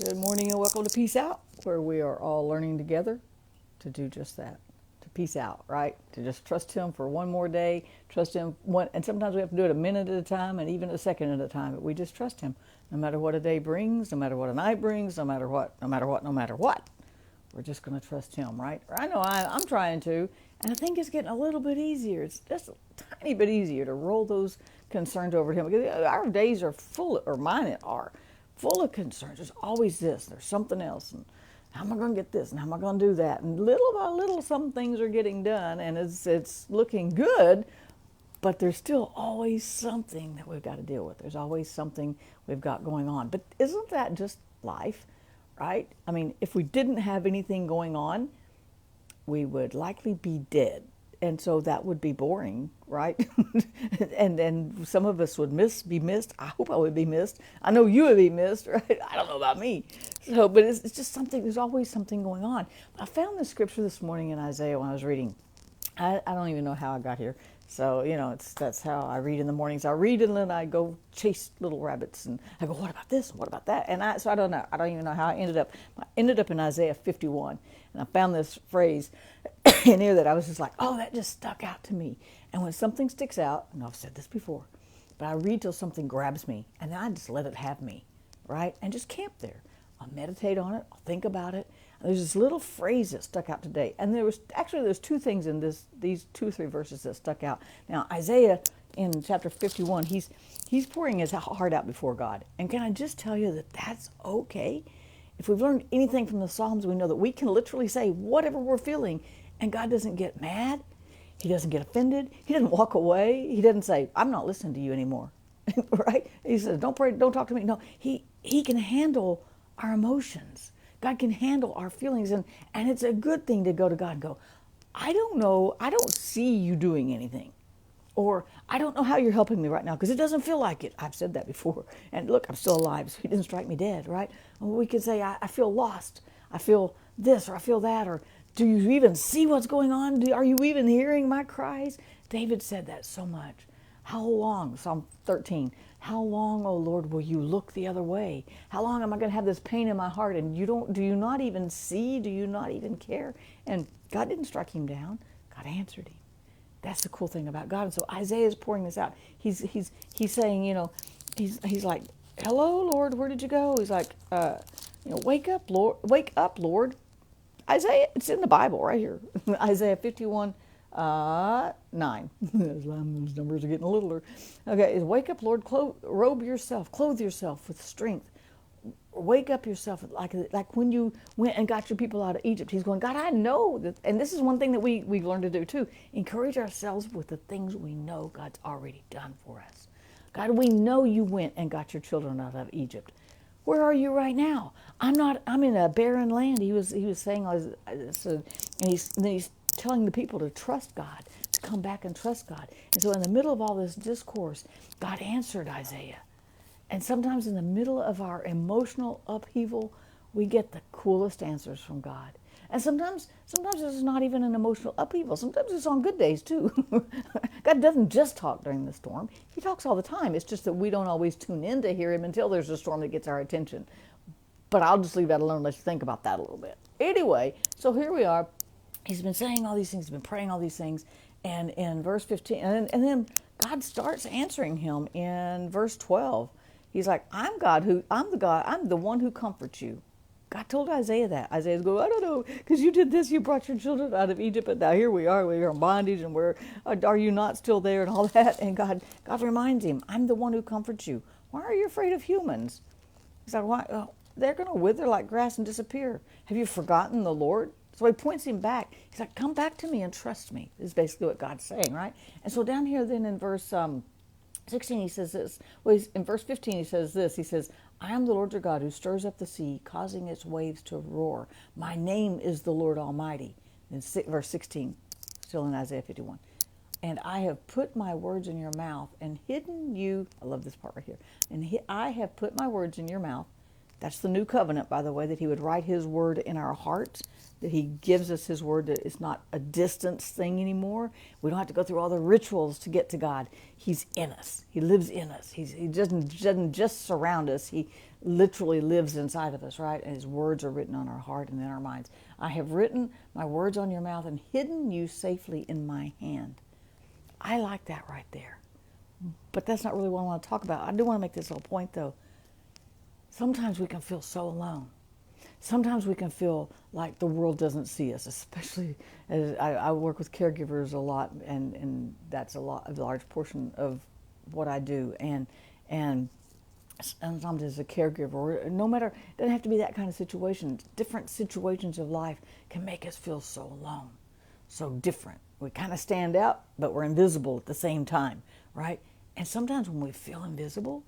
Good morning and welcome to Peace Out, where we are all learning together to do just that, to peace out, right? To just trust Him for one more day, trust Him one, and sometimes we have to do it a minute at a time and even a second at a time, but we just trust Him no matter what a day brings, no matter what a night brings, no matter what, no matter what, no matter what. We're just going to trust Him, right? I know I'm trying to, and I think it's getting a little bit easier. It's just a tiny bit easier to roll those concerns over to Him because our days are full, or mine are full of concerns. There's always this, there's something else, and how am I going to get this, and how am I going to do that? And little by little, some things are getting done, and it's looking good, but there's still always something that we've got to deal with. There's always something we've got going on. But isn't that just life, right? I mean, if we didn't have anything going on, we would likely be dead. And so that would be boring, right? and then some of us would be missed. I hope I would be missed. I know you would be missed, right? I don't know about me. So, but it's just something, there's always something going on. I found the scripture this morning in Isaiah when I was reading. I don't even know how I got here. So, that's how I read in the mornings. I read and then I go chase little rabbits and I go, what about this? What about that? And so I don't know. I don't even know how I ended up. I ended up in Isaiah 51 and I found this phrase in here that I was just like, oh, that just stuck out to me. And when something sticks out, and I've said this before, but I read till something grabs me and then I just let it have me, right? And just camp there. I'll meditate on it. I'll think about it. And there's this little phrase that stuck out today. And there's two things in these 2 or 3 verses that stuck out. Now, Isaiah in chapter 51, he's pouring his heart out before God. And can I just tell you that that's okay? If we've learned anything from the Psalms, we know that we can literally say whatever we're feeling, and God doesn't get mad. He doesn't get offended. He doesn't walk away. He doesn't say, I'm not listening to you anymore. Right? He says, don't pray, don't talk to me. No, he can handle our emotions. God can handle our feelings. And it's a good thing to go to God and go, I don't know, I don't see you doing anything. Or I don't know how you're helping me right now because it doesn't feel like it. I've said that before. And look, I'm still alive, so He didn't strike me dead, right? Or we could say, I feel lost. I feel this or I feel that. Or do you even see what's going on? Are you even hearing my cries? David said that so much. How long, Psalm 13, how long, O Lord, will you look the other way? How long am I going to have this pain in my heart? And do you not even see? Do you not even care? And God didn't strike him down. God answered him. That's the cool thing about God. And so Isaiah is pouring this out. He's saying, he's like, hello, Lord, where did you go? He's like, wake up, Lord. Isaiah, it's in the Bible right here. Isaiah 51, 9. Those numbers are getting littler. Okay, wake up, Lord, clothe yourself with strength. Wake up yourself like when you went and got your people out of Egypt. He's going, God, I know that, and this is one thing that we've learned to do too. Encourage ourselves with the things we know God's already done for us. God, we know you went and got your children out of Egypt. Where are you right now? I'm in a barren land. He was saying, and he's telling the people to trust God, to come back and trust God. And so in the middle of all this discourse, God answered Isaiah. And sometimes in the middle of our emotional upheaval, we get the coolest answers from God. And sometimes it's not even an emotional upheaval. Sometimes it's on good days too. God doesn't just talk during the storm. He talks all the time. It's just that we don't always tune in to hear him until there's a storm that gets our attention. But I'll just leave that alone. Let's think about that a little bit. Anyway, so here we are. He's been saying all these things. He's been praying all these things. And in verse 15, and then God starts answering him in verse 12. He's like, I'm the one who comforts you. God told Isaiah that. Isaiah's going, I don't know, because you did this, you brought your children out of Egypt, and now here we are in bondage, and are you not still there, and all that? And God reminds him, I'm the one who comforts you. Why are you afraid of humans? He's like, why? Oh, they're going to wither like grass and disappear. Have you forgotten the Lord? So he points him back. He's like, come back to me and trust me. This is basically what God's saying, right? And so down here then in verse 16, he says this. Well, in verse 15, he says this. He says, I am the Lord your God who stirs up the sea, causing its waves to roar. My name is the Lord Almighty. In verse 16, still in Isaiah 51. And I have put my words in your mouth and hidden you. I love this part right here. And I have put my words in your mouth That's the new covenant, by the way, that he would write his word in our hearts, that he gives us his word, that it's not a distance thing anymore. We don't have to go through all the rituals to get to God. He's in us. He lives in us. He doesn't just surround us. He literally lives inside of us, right? And his words are written on our heart and in our minds. I have written my words on your mouth and hidden you safely in my hand. I like that right there. But that's not really what I want to talk about. I do want to make this whole point, though. Sometimes we can feel so alone. Sometimes we can feel like the world doesn't see us, especially as I work with caregivers a lot, and that's a large portion of what I do. And sometimes as a caregiver, no matter, it doesn't have to be that kind of situation. Different situations of life can make us feel so alone, so different. We kind of stand out, but we're invisible at the same time, right? And sometimes when we feel invisible,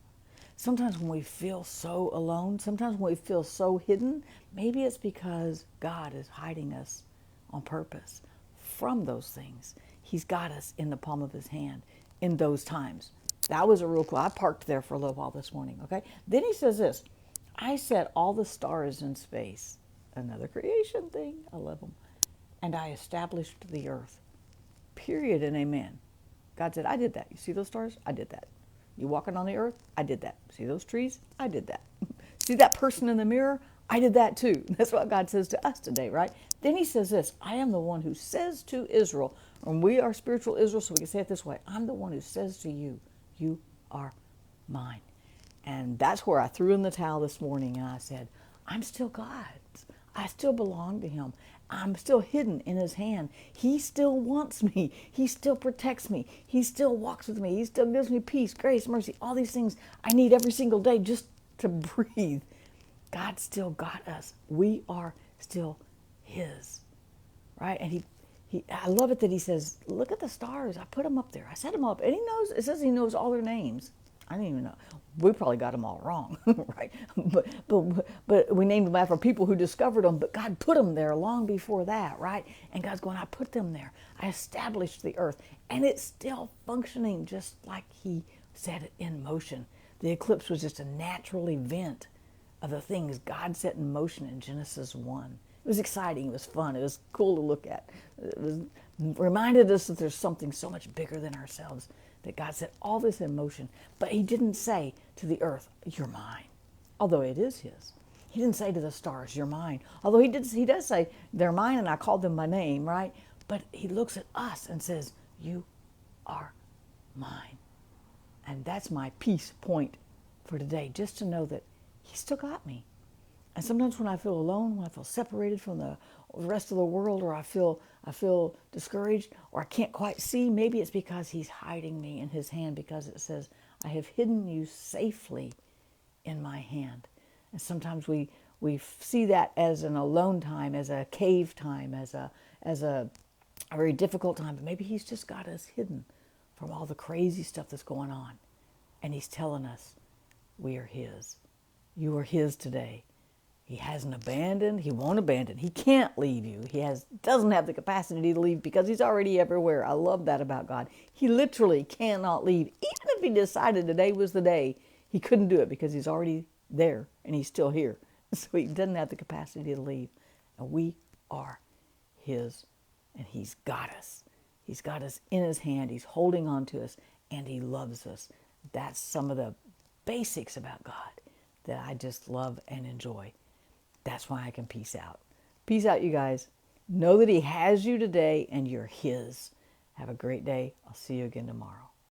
sometimes when we feel so alone, sometimes when we feel so hidden, maybe it's because God is hiding us on purpose from those things. He's got us in the palm of his hand in those times. That was a real cool. I parked there for a little while this morning, okay? Then he says this, I set all the stars in space. Another creation thing. I love them. And I established the earth. Period and amen. God said, I did that. You see those stars? I did that. You walking on the earth? I did that. See those trees? I did that. See that person in the mirror? I did that too. That's what God says to us today, right? Then he says this, I am the one who says to Israel, and we are spiritual Israel, so we can say it this way, I'm the one who says to you, you are mine. And that's where I threw in the towel this morning and I said, I'm still God's. I still belong to him. I'm still hidden in his hand. He still wants me. He still protects me. He still walks with me. He still gives me peace, grace, mercy, all these things I need every single day just to breathe. God still got us. We are still his, right? And I love it that he says, look at the stars. I put them up there. I set them up. And he knows, it says he knows all their names. I didn't even know. We probably got them all wrong, right? But we named them after people who discovered them, but God put them there long before that, right? And God's going, I put them there. I established the earth. And it's still functioning just like he set it in motion. The eclipse was just a natural event of the things God set in motion in Genesis 1. It was exciting. It was fun. It was cool to look at. It reminded us that there's something so much bigger than ourselves, that God set all this in motion. But he didn't say to the earth, you're mine, although it is his. He didn't say to the stars, you're mine, although he does say, they're mine and I called them by name, right? But he looks at us and says, you are mine. And that's my peace point for today, just to know that he still got me. And sometimes when I feel alone, when I feel separated from the rest of the world, or I feel discouraged, or I can't quite see, maybe it's because he's hiding me in his hand, because it says, I have hidden you safely in my hand. And sometimes we see that as an alone time, as a cave time, as a very difficult time. But maybe he's just got us hidden from all the crazy stuff that's going on. And he's telling us, we are his. You are his today. He hasn't abandoned. He won't abandon. He can't leave you. He doesn't have the capacity to leave because he's already everywhere. I love that about God. He literally cannot leave. Even if he decided today was the day, he couldn't do it because he's already there and he's still here. So he doesn't have the capacity to leave. And we are his, and he's got us. He's got us in his hand. He's holding on to us, and he loves us. That's some of the basics about God that I just love and enjoy. That's why I can peace out. Peace out, you guys. Know that he has you today and you're his. Have a great day. I'll see you again tomorrow.